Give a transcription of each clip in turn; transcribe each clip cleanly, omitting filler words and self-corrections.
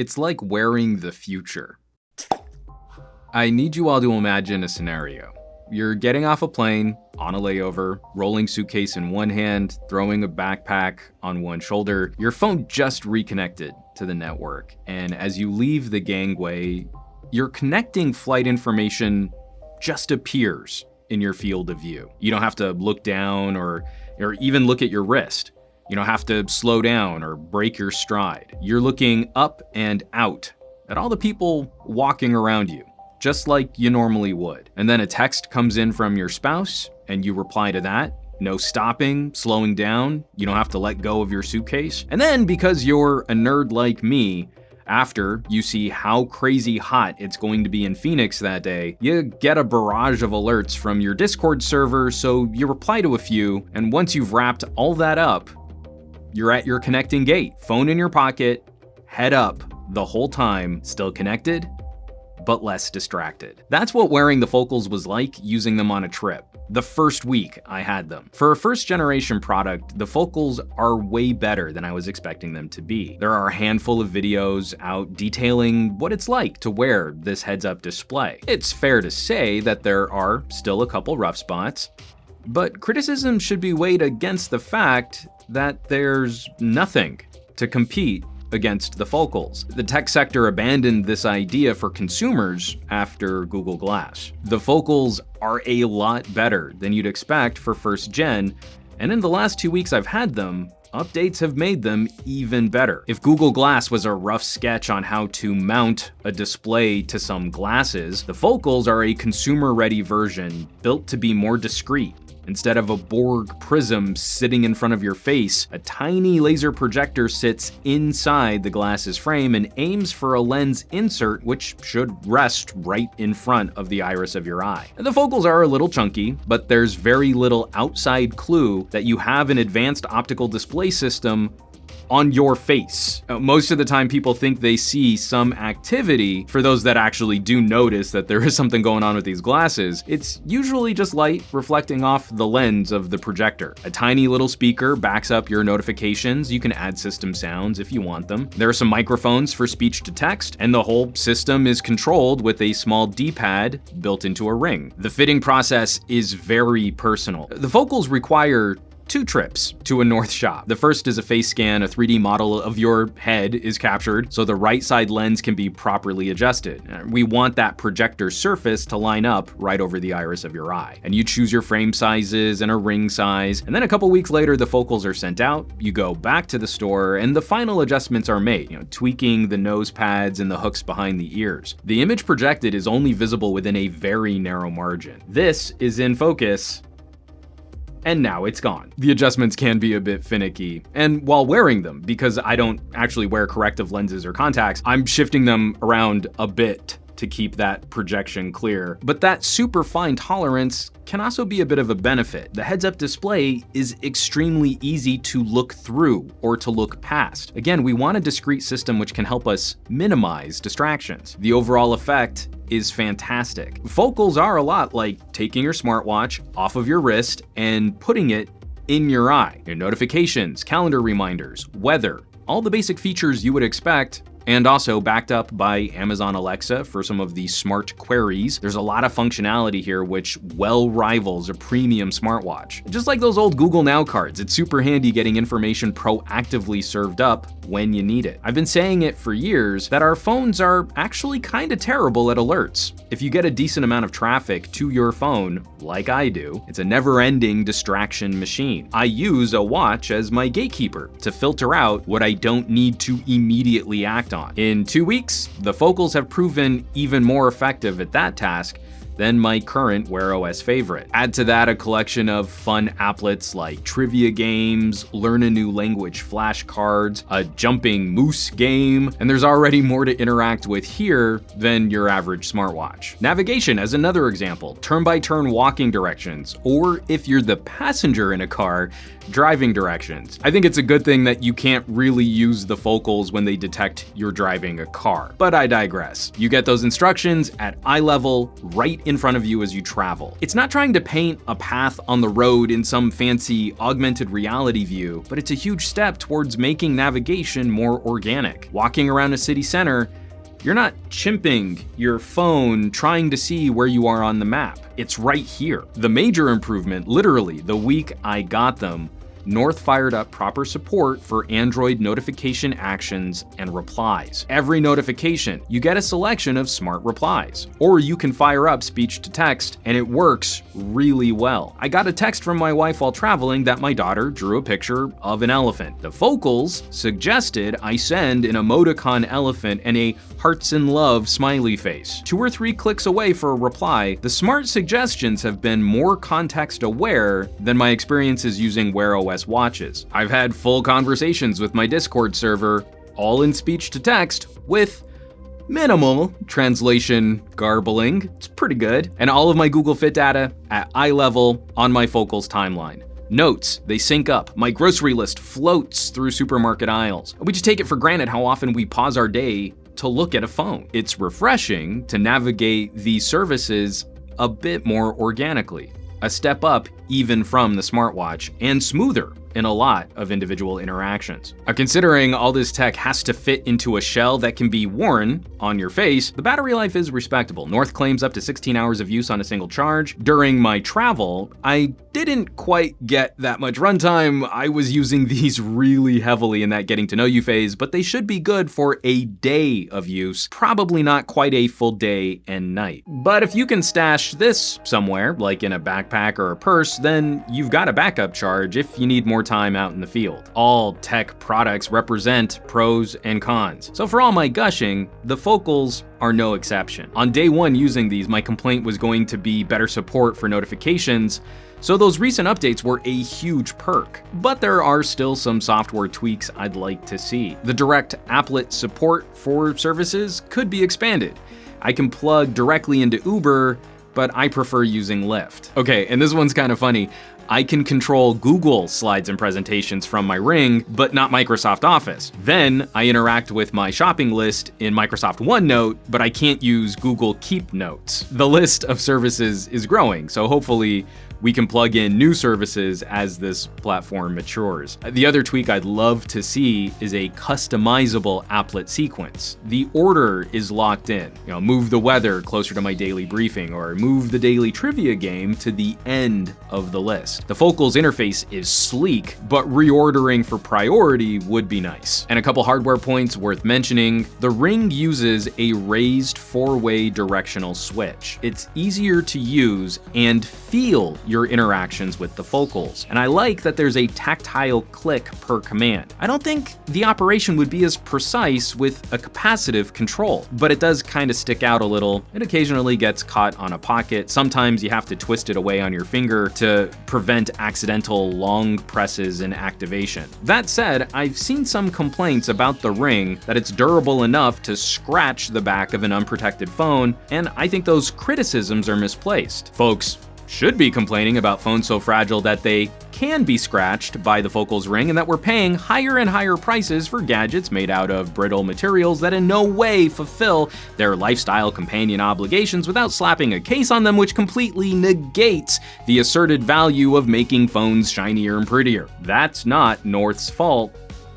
It's like wearing the future. I need you all to imagine a scenario. You're getting off a plane, on a layover, rolling suitcase in one hand, throwing a backpack on one shoulder. Your phone just reconnected to the network, and as you leave the gangway, your connecting flight information just appears in your field of view. You don't have to look down or even look at your wrist. You don't have to slow down or break your stride. You're looking up and out at all the people walking around you, just like you normally would. And then a text comes in from your spouse and you reply to that. No stopping, slowing down. You don't have to let go of your suitcase. And then because you're a nerd like me, after you see how crazy hot it's going to be in Phoenix that day, you get a barrage of alerts from your Discord server, so you reply to a few, and once you've wrapped all that up, you're at your connecting gate, phone in your pocket, head up the whole time, still connected, but less distracted. That's what wearing the Focals was like using them on a trip. The first week I had them. For a first generation product, the Focals are way better than I was expecting them to be. There are a handful of videos out detailing what it's like to wear this heads-up display. It's fair to say that there are still a couple rough spots, but criticism should be weighed against the fact that there's nothing to compete against the Focals. The tech sector abandoned this idea for consumers after Google Glass. The Focals are a lot better than you'd expect for first gen, and in the last 2 weeks I've had them, updates have made them even better. If Google Glass was a rough sketch on how to mount a display to some glasses, the Focals are a consumer-ready version built to be more discreet. Instead of a Borg prism sitting in front of your face, a tiny laser projector sits inside the glass's frame and aims for a lens insert which should rest right in front of the iris of your eye. And the Focals are a little chunky, but there's very little outside clue that you have an advanced optical display system on your face. Most of the time people think they see some activity. For those that actually do notice that there is something going on with these glasses, it's usually just light reflecting off the lens of the projector. A tiny little speaker backs up your notifications. You can add system sounds if you want them. There are some microphones for speech to text, and the whole system is controlled with a small D-pad built into a ring. The fitting process is very personal. The Focals require 2 trips to a North shop. The first is a face scan. A 3D model of your head is captured so the right side lens can be properly adjusted. We want that projector surface to line up right over the iris of your eye. And you choose your frame sizes and a ring size, and then a couple weeks later the Focals are sent out, you go back to the store, and the final adjustments are made, tweaking the nose pads and the hooks behind the ears. The image projected is only visible within a very narrow margin. This is in focus, and now it's gone. The adjustments can be a bit finicky, and while wearing them, because I don't actually wear corrective lenses or contacts, I'm shifting them around a bit to keep that projection clear. But that super fine tolerance can also be a bit of a benefit. The heads-up display is extremely easy to look through or to look past. Again, we want a discrete system which can help us minimize distractions. The overall effect is fantastic. Focals are a lot like taking your smartwatch off of your wrist and putting it in your eye. Your notifications, calendar reminders, weather, all the basic features you would expect, and also backed up by Amazon Alexa for some of the smart queries. There's a lot of functionality here which well rivals a premium smartwatch. Just like those old Google Now cards, it's super handy getting information proactively served up when you need it. I've been saying it for years that our phones are actually kind of terrible at alerts. If you get a decent amount of traffic to your phone, like I do, it's a never-ending distraction machine. I use a watch as my gatekeeper to filter out what I don't need to immediately act on. In 2 weeks, the Focals have proven even more effective at that task than my current Wear OS favorite. Add to that a collection of fun applets like trivia games, learn a new language flashcards, a jumping moose game, and there's already more to interact with here than your average smartwatch. Navigation as another example, turn-by-turn walking directions, or if you're the passenger in a car, driving directions. I think it's a good thing that you can't really use the Focals when they detect you're driving a car, but I digress. You get those instructions at eye level, right in front of you as you travel. It's not trying to paint a path on the road in some fancy augmented reality view, but it's a huge step towards making navigation more organic. Walking around a city center, you're not chimping your phone trying to see where you are on the map. It's right here. The major improvement, literally the week I got them, North fired up proper support for Android notification actions and replies. Every notification, you get a selection of smart replies. Or you can fire up speech to text, and it works really well. I got a text from my wife while traveling that my daughter drew a picture of an elephant. The Focals suggested I send an emoticon elephant and a hearts and love smiley face. 2 or 3 clicks away for a reply, the smart suggestions have been more context aware than my experiences using Wear OS watches. I've had full conversations with my Discord server, all in speech to text, with minimal translation garbling. It's pretty good. And all of my Google Fit data at eye level on my Focals timeline. Notes, they sync up. My grocery list floats through supermarket aisles. We just take it for granted how often we pause our day to look at a phone. It's refreshing to navigate these services a bit more organically. A step up even from the smartwatch, and smoother in a lot of individual interactions. Considering all this tech has to fit into a shell that can be worn on your face, the battery life is respectable. North claims up to 16 hours of use on a single charge. During my travel, I didn't quite get that much runtime. I was using these really heavily in that getting to know you phase, but they should be good for a day of use, probably not quite a full day and night. But if you can stash this somewhere, like in a backpack or a purse, then you've got a backup charge if you need more time out in the field. All tech products represent pros and cons. So for all my gushing, the Focals are no exception. On day 1 using these, my complaint was going to be better support for notifications, so those recent updates were a huge perk. But there are still some software tweaks I'd like to see. The direct applet support for services could be expanded. I can plug directly into Uber, but I prefer using Lyft. Okay, and this one's kind of funny. I can control Google Slides and presentations from my Ring, but not Microsoft Office. Then I interact with my shopping list in Microsoft OneNote, but I can't use Google Keep Notes. The list of services is growing, so hopefully we can plug in new services as this platform matures. The other tweak I'd love to see is a customizable applet sequence. The order is locked in. Move the weather closer to my daily briefing, or move the daily trivia game to the end of the list. The Focals interface is sleek, but reordering for priority would be nice. And a couple hardware points worth mentioning. The Ring uses a raised 4-way directional switch. It's easier to use and feel your interactions with the Focals. And I like that there's a tactile click per command. I don't think the operation would be as precise with a capacitive control, but it does kind of stick out a little. It occasionally gets caught on a pocket. Sometimes you have to twist it away on your finger to prevent accidental long presses and activation. That said, I've seen some complaints about the Ring that it's durable enough to scratch the back of an unprotected phone, and I think those criticisms are misplaced. Folks should be complaining about phones so fragile that they can be scratched by the Focals Ring, and that we're paying higher and higher prices for gadgets made out of brittle materials that in no way fulfill their lifestyle companion obligations without slapping a case on them, which completely negates the asserted value of making phones shinier and prettier. That's not North's fault.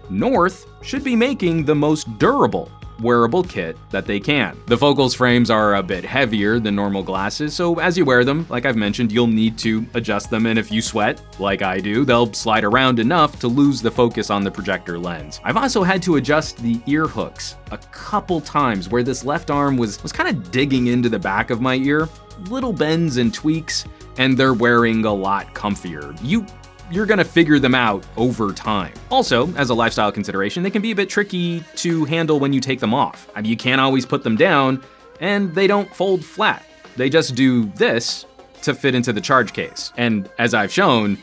North should be making the most durable wearable kit that they can. The Focals frames are a bit heavier than normal glasses, so as you wear them, like I've mentioned, you'll need to adjust them, and if you sweat, like I do, they'll slide around enough to lose the focus on the projector lens. I've also had to adjust the ear hooks a couple times where this left arm was kind of digging into the back of my ear. Little bends and tweaks, and they're wearing a lot comfier. You're gonna figure them out over time. Also, as a lifestyle consideration, they can be a bit tricky to handle when you take them off. You can't always put them down, and they don't fold flat. They just do this to fit into the charge case. And as I've shown,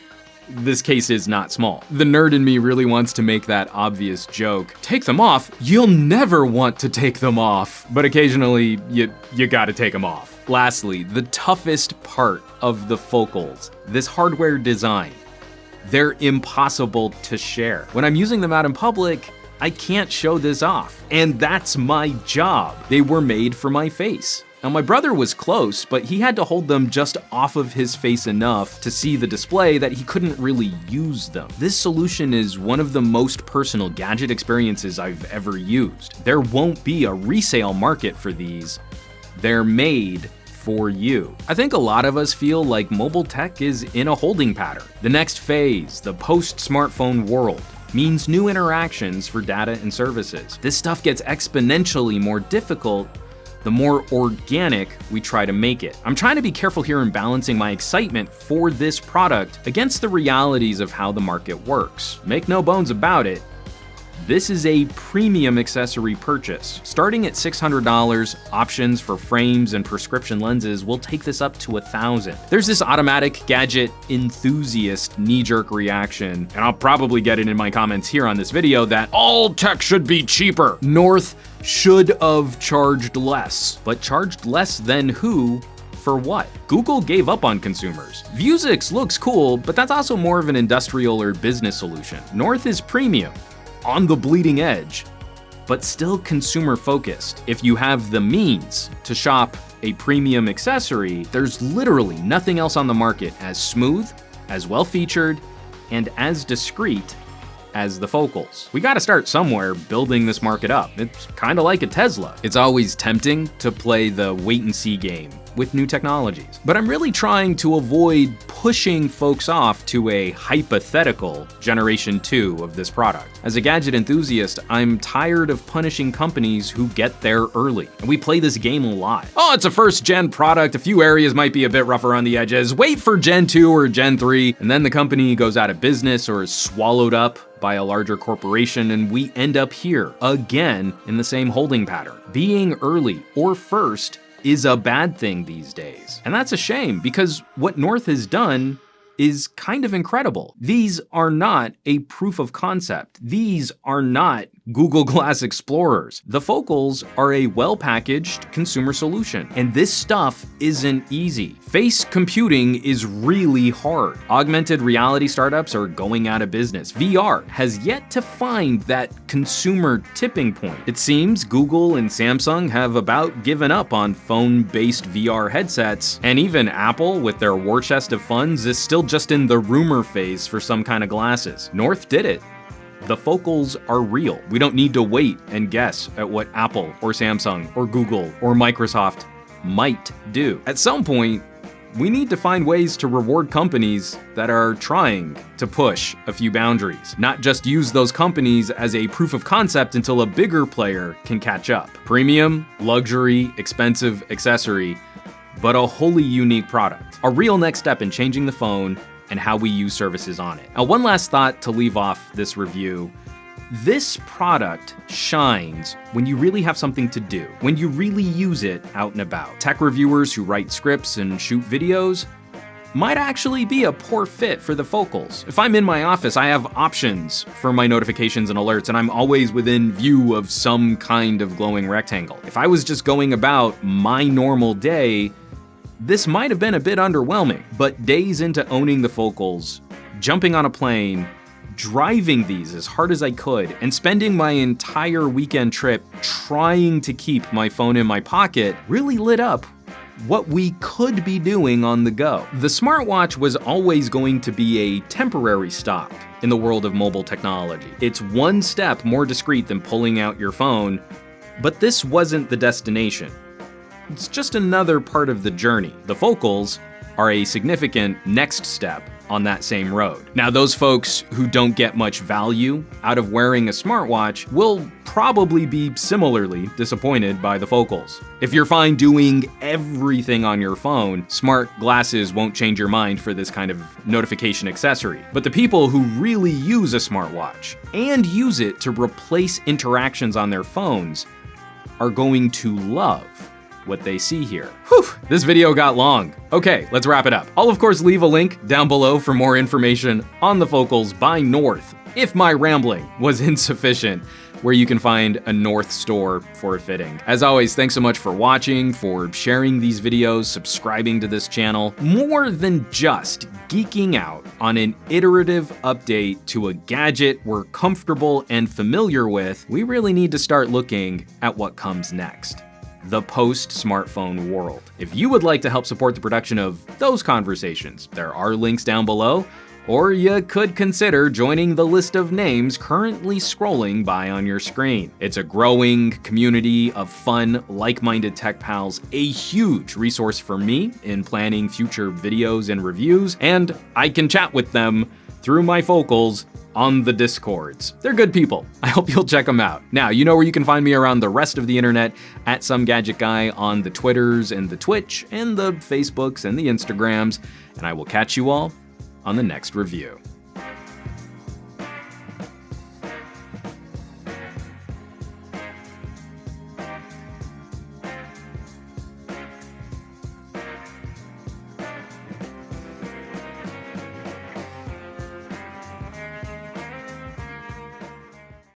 this case is not small. The nerd in me really wants to make that obvious joke. Take them off? You'll never want to take them off. But occasionally, you gotta take them off. Lastly, the toughest part of the Focals, this hardware design. They're impossible to share. When I'm using them out in public, I can't show this off. And that's my job. They were made for my face. Now my brother was close, but he had to hold them just off of his face enough to see the display that he couldn't really use them. This solution is one of the most personal gadget experiences I've ever used. There won't be a resale market for these. They're made for you. I think a lot of us feel like mobile tech is in a holding pattern. The next phase, the post-smartphone world, means new interactions for data and services. This stuff gets exponentially more difficult the more organic we try to make it. I'm trying to be careful here in balancing my excitement for this product against the realities of how the market works. Make no bones about it, this is a premium accessory purchase. Starting at $600, options for frames and prescription lenses will take this up to $1,000. There's this automatic gadget enthusiast knee-jerk reaction, and I'll probably get it in my comments here on this video, that all tech should be cheaper. North should have charged less. But charged less than who? For what? Google gave up on consumers. Vuzix looks cool, but that's also more of an industrial or business solution. North is premium, on the bleeding edge, but still consumer focused. If you have the means to shop a premium accessory, there's literally nothing else on the market as smooth, as well featured, and as discreet as the Focals. We gotta start somewhere building this market up. It's kinda like a Tesla. It's always tempting to play the wait and see game with new technologies. But I'm really trying to avoid pushing folks off to a hypothetical generation 2 of this product. As a gadget enthusiast, I'm tired of punishing companies who get there early. And we play this game a lot. Oh, it's a first gen product, a few areas might be a bit rougher on the edges. Wait for Gen 2 or Gen 3, and then the company goes out of business or is swallowed up by a larger corporation, and we end up here, again, in the same holding pattern. Being early or first is a bad thing these days. And that's a shame, because what North has done is kind of incredible. These are not a proof of concept. These are not Google Glass Explorers. The Focals are a well-packaged consumer solution, and this stuff isn't easy. Face computing is really hard. Augmented reality startups are going out of business. VR has yet to find that consumer tipping point. It seems Google and Samsung have about given up on phone-based VR headsets, and even Apple, with their war chest of funds, is still just in the rumor phase for some kind of glasses. North did it. The Focals are real. We don't need to wait and guess at what Apple or Samsung or Google or Microsoft might do. At some point, we need to find ways to reward companies that are trying to push a few boundaries, not just use those companies as a proof of concept until a bigger player can catch up. Premium, luxury, expensive accessory, but a wholly unique product. A real next step in changing the phone and how we use services on it. Now, one last thought to leave off this review. This product shines when you really have something to do, when you really use it out and about. Tech reviewers who write scripts and shoot videos might actually be a poor fit for the Focals. If I'm in my office, I have options for my notifications and alerts, and I'm always within view of some kind of glowing rectangle. If I was just going about my normal day, this might have been a bit underwhelming, but days into owning the Focals, jumping on a plane, driving these as hard as I could, and spending my entire weekend trip trying to keep my phone in my pocket really lit up what we could be doing on the go. The smartwatch was always going to be a temporary stop in the world of mobile technology. It's one step more discreet than pulling out your phone, but this wasn't the destination. It's just another part of the journey. The Focals are a significant next step on that same road. Now, those folks who don't get much value out of wearing a smartwatch will probably be similarly disappointed by the Focals. If you're fine doing everything on your phone, smart glasses won't change your mind for this kind of notification accessory. But the people who really use a smartwatch and use it to replace interactions on their phones are going to love what they see here. Whew, this video got long. Okay, let's wrap it up. I'll of course leave a link down below for more information on the Focals by North, if my rambling was insufficient, where you can find a North store for a fitting. As always, thanks so much for watching, for sharing these videos, subscribing to this channel. More than just geeking out on an iterative update to a gadget we're comfortable and familiar with, we really need to start looking at what comes next. the post-smartphone world. If you would like to help support the production of those conversations, there are links down below, or you could consider joining the list of names currently scrolling by on your screen. It's a growing community of fun, like-minded tech pals, a huge resource for me in planning future videos and reviews, and I can chat with them through my vocals on the Discords. They're good people. I hope you'll check them out. Now, you know where you can find me around the rest of the internet, at SomeGadgetGuy on the Twitters and the Twitch and the Facebooks and the Instagrams, and I will catch you all on the next review.